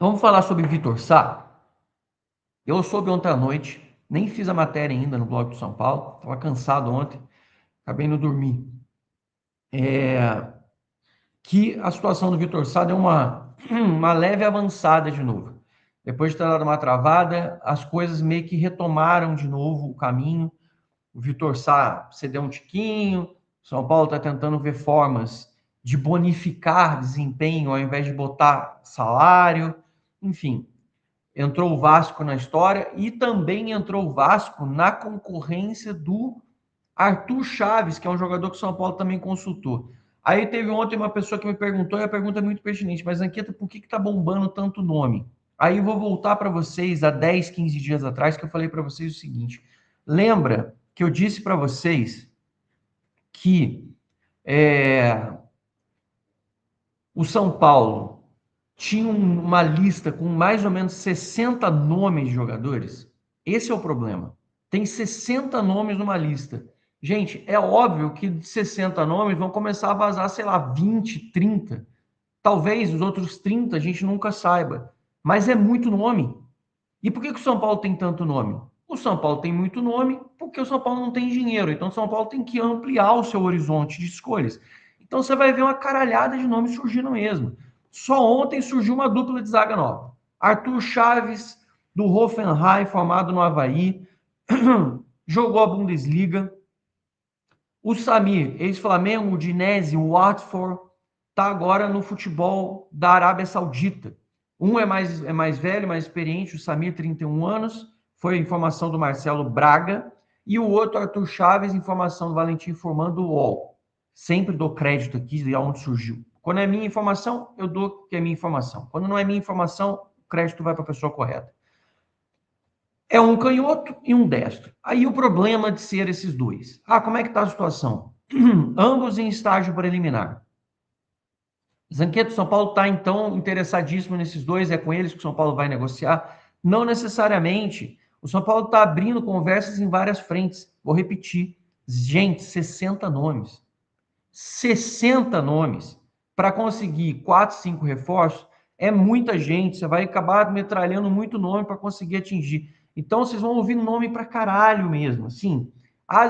Vamos falar sobre Vitor Sá? Eu soube ontem à noite, nem fiz a matéria ainda no blog do São Paulo, estava cansado ontem, acabei não dormir. Que a situação do Vitor Sá deu uma leve avançada de novo. Depois de ter dado uma travada, as coisas meio que retomaram de novo o caminho. O Vitor Sá cedeu um tiquinho, o São Paulo está tentando ver formas de bonificar desempenho ao invés de botar salário, enfim. Entrou o Vasco na história e também entrou o Vasco na concorrência do Arthur Chaves, que é um jogador que o São Paulo também consultou. Aí teve ontem uma pessoa que me perguntou, e a pergunta é muito pertinente, mas Anqueta, por que está bombando tanto nome? Aí eu vou voltar para vocês há 10, 15 dias atrás, que eu falei para vocês o seguinte: lembra que eu disse para vocês que é, o São Paulo tinha uma lista com mais ou menos 60 nomes de jogadores? Esse é o problema. Tem 60 nomes numa lista. Gente, é óbvio que de 60 nomes vão começar a vazar, sei lá, 20, 30. Talvez os outros 30 a gente nunca saiba. Mas é muito nome. E por que o São Paulo tem tanto nome? O São Paulo tem muito nome porque o São Paulo não tem dinheiro. Então o São Paulo tem que ampliar o seu horizonte de escolhas. Então você vai ver uma caralhada de nomes surgindo mesmo. Só ontem surgiu uma dupla de zaga nova. Arthur Chaves, do Hoffenheim, formado no Havaí, jogou a Bundesliga. O Samir, ex-Flamengo, Udinese, Watford, está agora no futebol da Arábia Saudita. Um é mais velho, mais experiente, o Samir, 31 anos, foi informação do Marcelo Braga, e o outro, Arthur Chaves, informação do Valentim formando o UOL. Sempre dou crédito aqui de onde surgiu. Quando é minha informação, eu dou que é minha informação. Quando não é minha informação, o crédito vai para a pessoa correta. É um canhoto e um destro. Aí o problema de ser esses dois. Como é que está a situação? Ambos em estágio preliminar. Zanqueto, São Paulo está, então, interessadíssimo nesses dois, é com eles que o São Paulo vai negociar? Não necessariamente. O São Paulo está abrindo conversas em várias frentes. Vou repetir. Gente, 60 nomes. 60 nomes para conseguir 4, 5 reforços é muita gente. Você vai acabar metralhando muito nome para conseguir atingir. Então, vocês vão ouvir nome para caralho mesmo. Assim,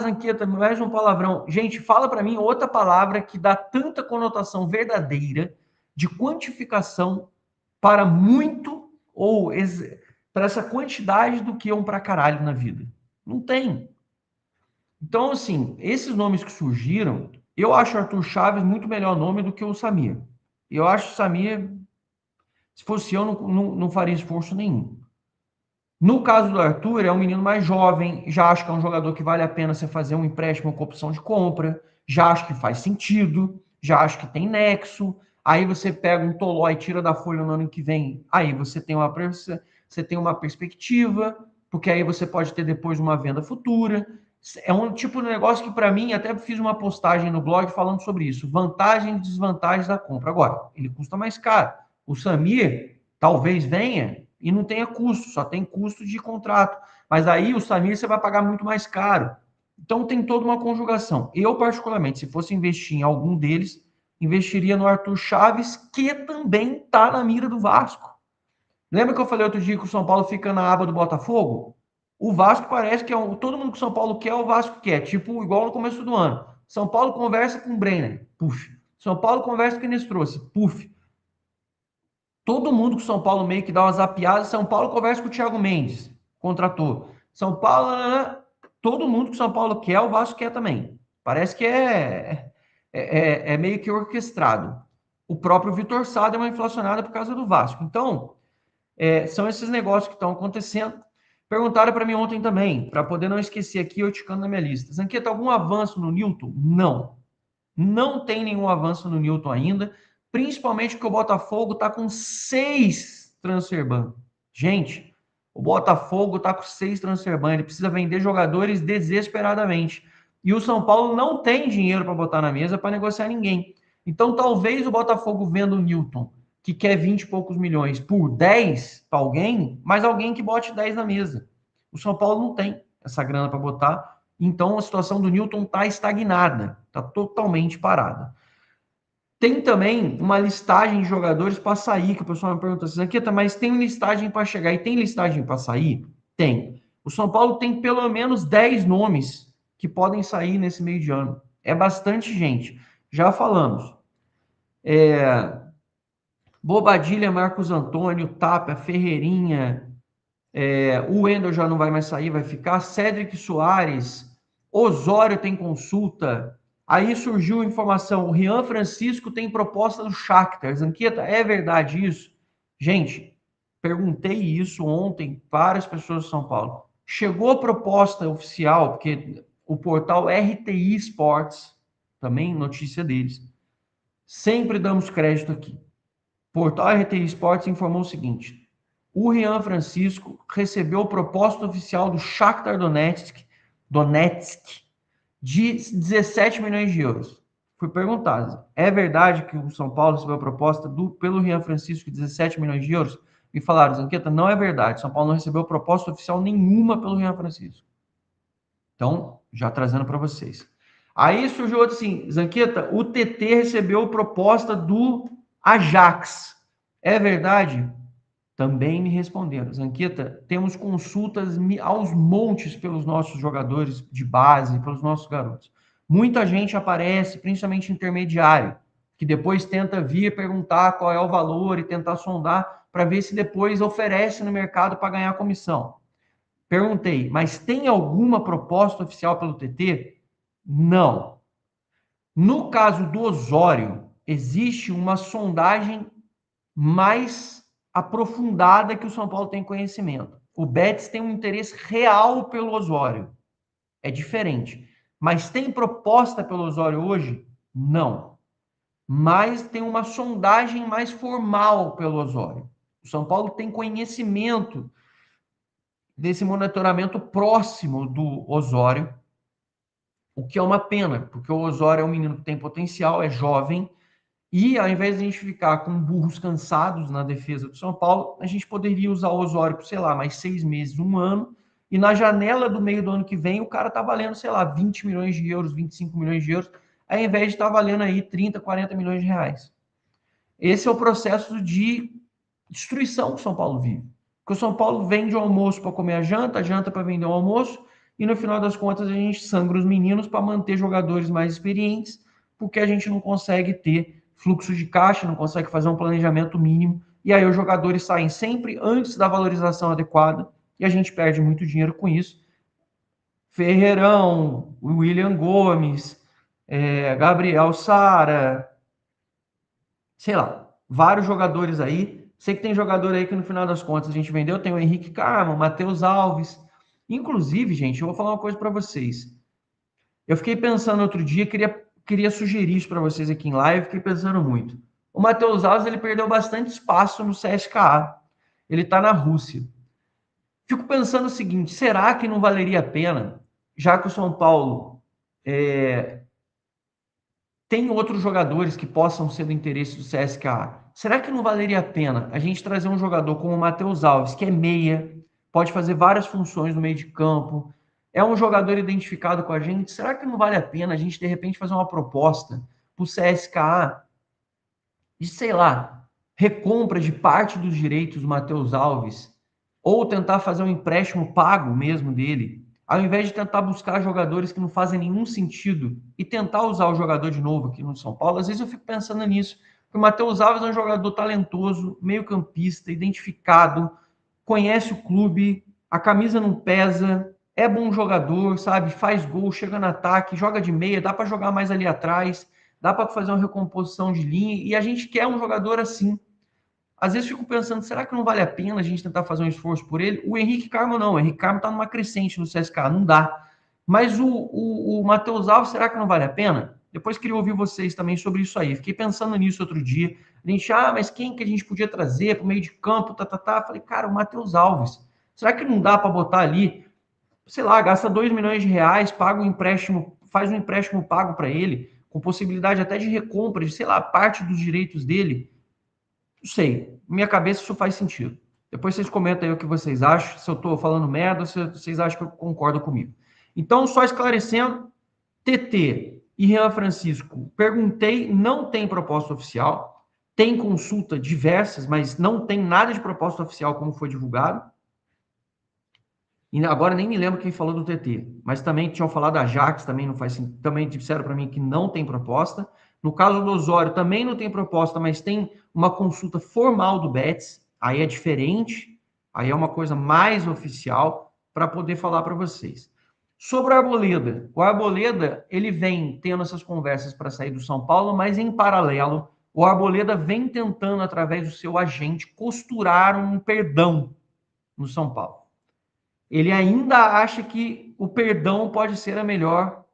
Zanqueta, mais um palavrão. Gente, fala para mim outra palavra que dá tanta conotação verdadeira de quantificação para muito ou para essa quantidade do que é um para caralho na vida. Não tem. Então, assim, esses nomes que surgiram, eu acho o Arthur Chaves muito melhor nome do que o Samir. Eu acho o Samir, se fosse eu, não faria esforço nenhum. No caso do Arthur, é um menino mais jovem, já acho que é um jogador que vale a pena você fazer um empréstimo com opção de compra, já acho que faz sentido, já acho que tem nexo. Aí você pega um Tolói e tira da folha no ano que vem, aí você tem uma perspectiva, porque aí você pode ter depois uma venda futura. É um tipo de negócio que, para mim, até fiz uma postagem no blog falando sobre isso, vantagens e desvantagens da compra. Agora, ele custa mais caro. O Samir talvez venha e não tenha custo, só tem custo de contrato. Mas aí o Samir você vai pagar muito mais caro. Então tem toda uma conjugação. Eu, particularmente, se fosse investir em algum deles, investiria no Arthur Chaves, que também está na mira do Vasco. Lembra que eu falei outro dia que o São Paulo fica na aba do Botafogo? O Vasco parece que todo mundo que o São Paulo quer, o Vasco quer. Tipo, igual no começo do ano. São Paulo conversa com o Brenner. Puf. São Paulo conversa com o Enes trouxe. Puf. Todo mundo que o São Paulo meio que dá uma zapiada. São Paulo conversa com o Thiago Mendes. Contratou. São Paulo... Todo mundo que o São Paulo quer, o Vasco quer também. Parece que é meio que orquestrado. O próprio Vitor Sá deu uma inflacionada por causa do Vasco. Então, são esses negócios que estão acontecendo. Perguntaram para mim ontem também, para poder não esquecer aqui, eu ticando na minha lista. Zanqueta, algum avanço no Newton? Não. Não tem nenhum avanço no Newton ainda, principalmente porque o Botafogo está com 6 transfer ban. Gente, o Botafogo está com 6 transfer ban, ele precisa vender jogadores desesperadamente. E o São Paulo não tem dinheiro para botar na mesa para negociar ninguém. Então, talvez o Botafogo venda o Newton, que quer 20 e poucos milhões, por 10 para alguém, mas alguém que bote 10 na mesa. O São Paulo não tem essa grana para botar, então a situação do Newton está estagnada, está totalmente parada. Tem também uma listagem de jogadores para sair, que o pessoal me pergunta assim, Zanqueta, mas tem listagem para chegar e tem listagem para sair? Tem. O São Paulo tem pelo menos 10 nomes que podem sair nesse meio de ano. É bastante gente. Já falamos. Bobadilha, Marcos Antônio, Tapia, Ferreirinha, o Wendel já não vai mais sair, vai ficar. Cédric Soares, Osório tem consulta. Aí surgiu informação, o Rian Francisco tem proposta do Shakhtar. Zanqueta, é verdade isso? Gente, perguntei isso ontem para as pessoas de São Paulo. Chegou a proposta oficial, porque o portal RTI Sports, também notícia deles, sempre damos crédito aqui. O portal RTI Sports informou o seguinte: o Rian Francisco recebeu proposta oficial do Shakhtar Donetsk de 17 milhões de euros. Fui perguntado, é verdade que o São Paulo recebeu a proposta pelo Rian Francisco de 17 milhões de euros? Me falaram, Zanqueta, não é verdade. São Paulo não recebeu proposta oficial nenhuma pelo Rian Francisco. Então, já trazendo para vocês. Aí surgiu outro assim, Zanqueta, o TT recebeu proposta do Ajax. É verdade? Também me responderam. Zanqueta, temos consultas aos montes pelos nossos jogadores de base, pelos nossos garotos. Muita gente aparece, principalmente intermediário, que depois tenta vir perguntar qual é o valor e tentar sondar para ver se depois oferece no mercado para ganhar comissão. Perguntei, mas tem alguma proposta oficial pelo TT? Não. No caso do Osório, existe uma sondagem mais aprofundada que o São Paulo tem conhecimento. O Betis tem um interesse real pelo Osório. É diferente. Mas tem proposta pelo Osório hoje? Não. Mas tem uma sondagem mais formal pelo Osório. O São Paulo tem conhecimento desse monitoramento próximo do Osório, o que é uma pena, porque o Osório é um menino que tem potencial, é jovem, e ao invés de a gente ficar com burros cansados na defesa do São Paulo, a gente poderia usar o Osório por, sei lá, mais 6 meses, um ano, e na janela do meio do ano que vem o cara tá valendo, sei lá, 20 milhões de euros, 25 milhões de euros, ao invés de estar valendo aí 30, 40 milhões de reais. Esse é o processo de destruição que o São Paulo vive. Porque o São Paulo vende o almoço para comer a janta para vender o almoço, e no final das contas a gente sangra os meninos para manter jogadores mais experientes, porque a gente não consegue ter fluxo de caixa, não consegue fazer um planejamento mínimo, e aí os jogadores saem sempre antes da valorização adequada, e a gente perde muito dinheiro com isso. Ferreirão, William Gomes, Gabriel Sara, sei lá, vários jogadores aí. Sei que tem jogador aí que no final das contas a gente vendeu. Tem o Henrique Carmo, o Matheus Alves. Inclusive, gente, eu vou falar uma coisa para vocês. Eu fiquei pensando outro dia, queria sugerir isso para vocês aqui em live, fiquei pensando muito. O Matheus Alves, ele perdeu bastante espaço no CSKA. Ele está na Rússia. Fico pensando o seguinte, será que não valeria a pena, já que o São Paulo tem outros jogadores que possam ser do interesse do CSKA. Será que não valeria a pena a gente trazer um jogador como o Matheus Alves, que é meia, pode fazer várias funções no meio de campo, é um jogador identificado com a gente? Será que não vale a pena a gente, de repente, fazer uma proposta para o CSKA de, sei lá, recompra de parte dos direitos do Matheus Alves, ou tentar fazer um empréstimo pago mesmo dele, ao invés de tentar buscar jogadores que não fazem nenhum sentido e tentar usar o jogador de novo aqui no São Paulo? Às vezes eu fico pensando nisso, porque o Matheus Alves é um jogador talentoso, meio campista, identificado, conhece o clube, a camisa não pesa, é bom jogador, sabe? Faz gol, chega no ataque, joga de meia, dá para jogar mais ali atrás, dá para fazer uma recomposição de linha, e a gente quer um jogador assim. Às vezes fico pensando, será que não vale a pena a gente tentar fazer um esforço por ele? O Henrique Carmo não, o Henrique Carmo está numa crescente no CSKA, não dá. Mas o Matheus Alves, será que não vale a pena? Depois queria ouvir vocês também sobre isso aí. Fiquei pensando nisso outro dia. A gente, mas quem que a gente podia trazer para o meio de campo? Falei, cara, o Matheus Alves. Será que não dá para botar ali, sei lá, gasta 2 milhões de reais, paga um empréstimo, faz um empréstimo pago para ele, com possibilidade até de recompra de, sei lá, parte dos direitos dele? Não sei, minha cabeça isso faz sentido. Depois vocês comentam aí o que vocês acham, se eu estou falando merda, se vocês acham que concordam comigo. Então, só esclarecendo, TT E Rian Francisco, perguntei, não tem proposta oficial, tem consulta diversas, mas não tem nada de proposta oficial como foi divulgado. E agora nem me lembro quem falou do TT, mas também tinham falado da Ajax, também não faz sentido, também disseram para mim que não tem proposta. No caso do Osório, também não tem proposta, mas tem uma consulta formal do Betis, aí é diferente, aí é uma coisa mais oficial para poder falar para vocês. Sobre o Arboleda, ele vem tendo essas conversas para sair do São Paulo, mas em paralelo, o Arboleda vem tentando, através do seu agente, costurar um perdão no São Paulo. Ele ainda acha que o perdão pode ser a melhor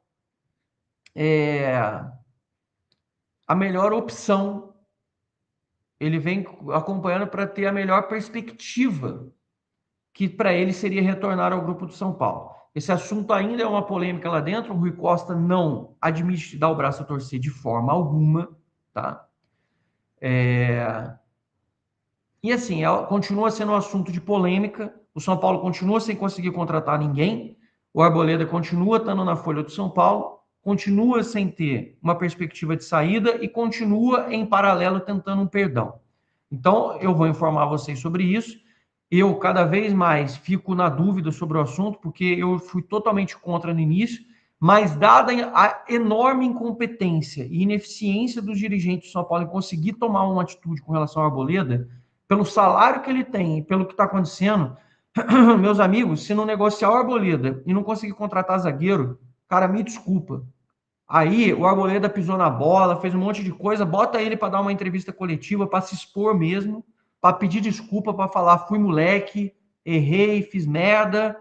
opção. Ele vem acompanhando para ter a melhor perspectiva, que para ele seria retornar ao grupo do São Paulo. Esse assunto ainda é uma polêmica lá dentro. O Rui Costa não admite dar o braço a torcer de forma alguma, tá? E assim, continua sendo um assunto de polêmica. O São Paulo continua sem conseguir contratar ninguém. O Arboleda continua estando na folha do São Paulo, continua sem ter uma perspectiva de saída e continua em paralelo tentando um perdão. Então, eu vou informar vocês sobre isso. Eu cada vez mais fico na dúvida sobre o assunto, porque eu fui totalmente contra no início, mas dada a enorme incompetência e ineficiência dos dirigentes do São Paulo em conseguir tomar uma atitude com relação ao Arboleda, pelo salário que ele tem e pelo que está acontecendo, meus amigos, se não negociar o Arboleda e não conseguir contratar zagueiro, cara, me desculpa. Aí o Arboleda pisou na bola, fez um monte de coisa, bota ele para dar uma entrevista coletiva, para se expor mesmo, para pedir desculpa, para falar, fui moleque, errei, fiz merda,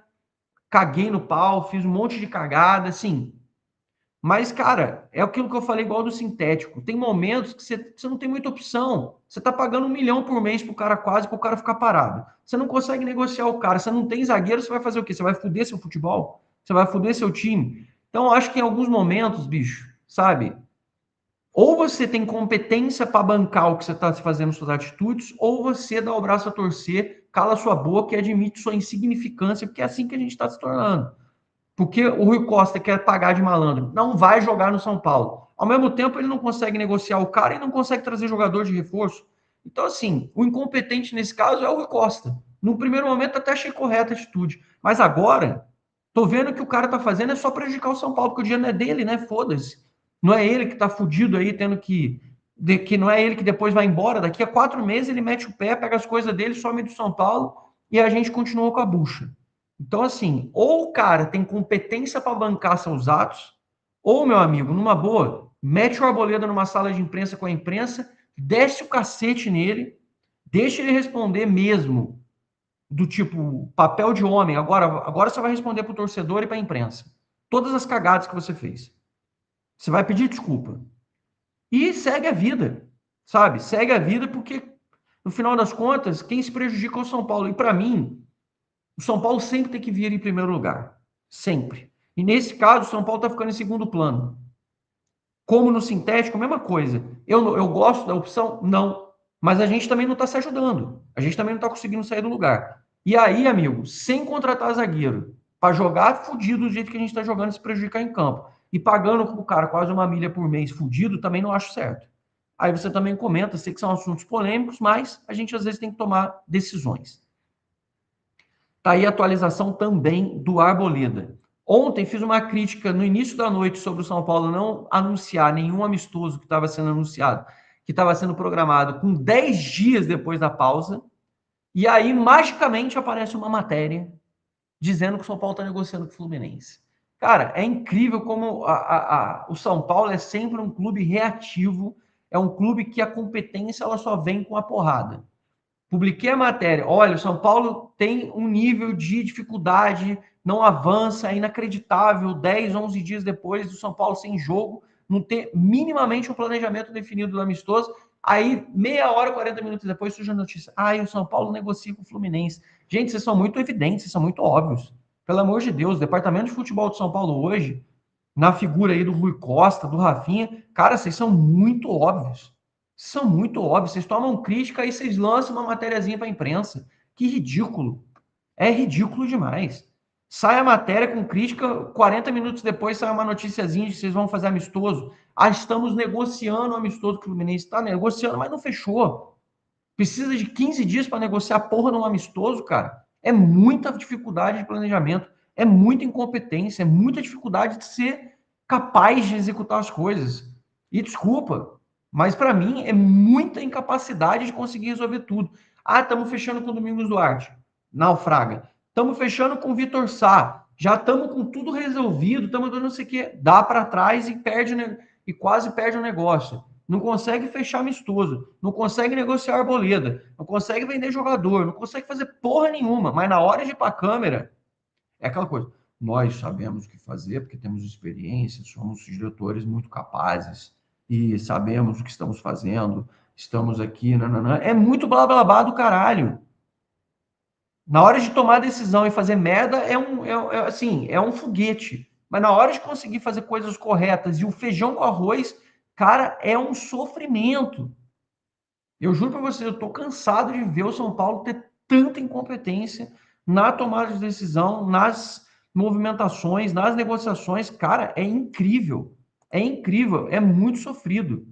caguei no pau, fiz um monte de cagada, assim. Mas, cara, é aquilo que eu falei igual do sintético. Tem momentos que você não tem muita opção. Você tá pagando 1 milhão por mês pro cara quase, pro cara ficar parado. Você não consegue negociar o cara. Você não tem zagueiro, você vai fazer o quê? Você vai foder seu futebol? Você vai foder seu time? Então, eu acho que em alguns momentos, bicho, sabe? Ou você tem competência para bancar o que você está fazendo, suas atitudes, ou você dá o braço a torcer, cala sua boca e admite sua insignificância, porque é assim que a gente está se tornando. Porque o Rui Costa quer pagar de malandro, não vai jogar no São Paulo. Ao mesmo tempo, ele não consegue negociar o cara e não consegue trazer jogador de reforço. Então, assim, o incompetente nesse caso é o Rui Costa. No primeiro momento, até achei correta a atitude. Mas agora, tô vendo que o cara tá fazendo é só prejudicar o São Paulo, porque o dinheiro não é dele, né? Foda-se. Não é ele que tá fudido aí, tendo que não é ele que depois vai embora. Daqui a 4 meses ele mete o pé, pega as coisas dele, some do São Paulo e a gente continua com a bucha. Então, assim, ou o cara tem competência para bancar seus atos, ou, meu amigo, numa boa, mete o Arboleda numa sala de imprensa com a imprensa, desce o cacete nele, deixa ele responder mesmo, do tipo, papel de homem, agora você vai responder para o torcedor e para a imprensa. Todas as cagadas que você fez. Você vai pedir desculpa. E segue a vida, sabe? Segue a vida porque, no final das contas, quem se prejudica é o São Paulo. E para mim, o São Paulo sempre tem que vir em primeiro lugar. Sempre. E nesse caso, o São Paulo está ficando em segundo plano. Como no sintético, a mesma coisa. Eu gosto da opção? Não. Mas a gente também não está se ajudando. A gente também não está conseguindo sair do lugar. E aí, amigo, sem contratar zagueiro, para jogar fudido do jeito que a gente está jogando, se prejudicar em campo, e pagando o cara quase 1 milha por mês fudido, também não acho certo. Aí você também comenta, sei que são assuntos polêmicos, mas a gente às vezes tem que tomar decisões. Tá aí a atualização também do Arboleda. Ontem fiz uma crítica no início da noite sobre o São Paulo não anunciar nenhum amistoso que estava sendo anunciado, que estava sendo programado com 10 dias depois da pausa, e aí magicamente aparece uma matéria dizendo que o São Paulo está negociando com o Fluminense. Cara, é incrível como o São Paulo é sempre um clube reativo, é um clube que a competência ela só vem com a porrada. Publiquei a matéria. Olha, o São Paulo tem um nível de dificuldade, não avança, é inacreditável. 10, 11 dias depois do São Paulo sem jogo, não ter minimamente um planejamento definido do amistoso. Aí, meia hora, 40 minutos depois, surge a notícia. O São Paulo negocia com o Fluminense. Gente, vocês são muito evidentes, vocês são muito óbvios. Pelo amor de Deus, o departamento de futebol de São Paulo hoje, na figura aí do Rui Costa, do Rafinha, cara, vocês são muito óbvios. São muito óbvios. Vocês tomam crítica e vocês lançam uma matériazinha para a imprensa. Que ridículo. É ridículo demais. Sai a matéria com crítica, 40 minutos depois sai uma noticiazinha de que vocês vão fazer amistoso. Ah, estamos negociando o amistoso. O Fluminense está negociando, mas não fechou. Precisa de 15 dias para negociar a porra num amistoso, cara. É muita dificuldade de planejamento, é muita incompetência, é muita dificuldade de ser capaz de executar as coisas. E desculpa, mas para mim é muita incapacidade de conseguir resolver tudo. Ah, estamos fechando com o Domingos Duarte, naufraga. Estamos fechando com o Vitor Sá. Já estamos com tudo resolvido, estamos dando não sei o quê. Dá para trás e perde e quase perde o negócio. Não consegue fechar amistoso, não consegue negociar Arboleda, não consegue vender jogador, não consegue fazer porra nenhuma. Mas na hora de ir para a câmera, é aquela coisa. Nós sabemos o que fazer porque temos experiência, somos diretores muito capazes e sabemos o que estamos fazendo. Estamos aqui, nananã. É muito blá blá blá do caralho. Na hora de tomar decisão e fazer merda, assim, é um foguete. Mas na hora de conseguir fazer coisas corretas e o feijão com arroz, cara, é um sofrimento. Eu juro para você, eu estou cansado de ver o São Paulo ter tanta incompetência na tomada de decisão, nas movimentações, nas negociações. Cara, é incrível. É incrível, é muito sofrido.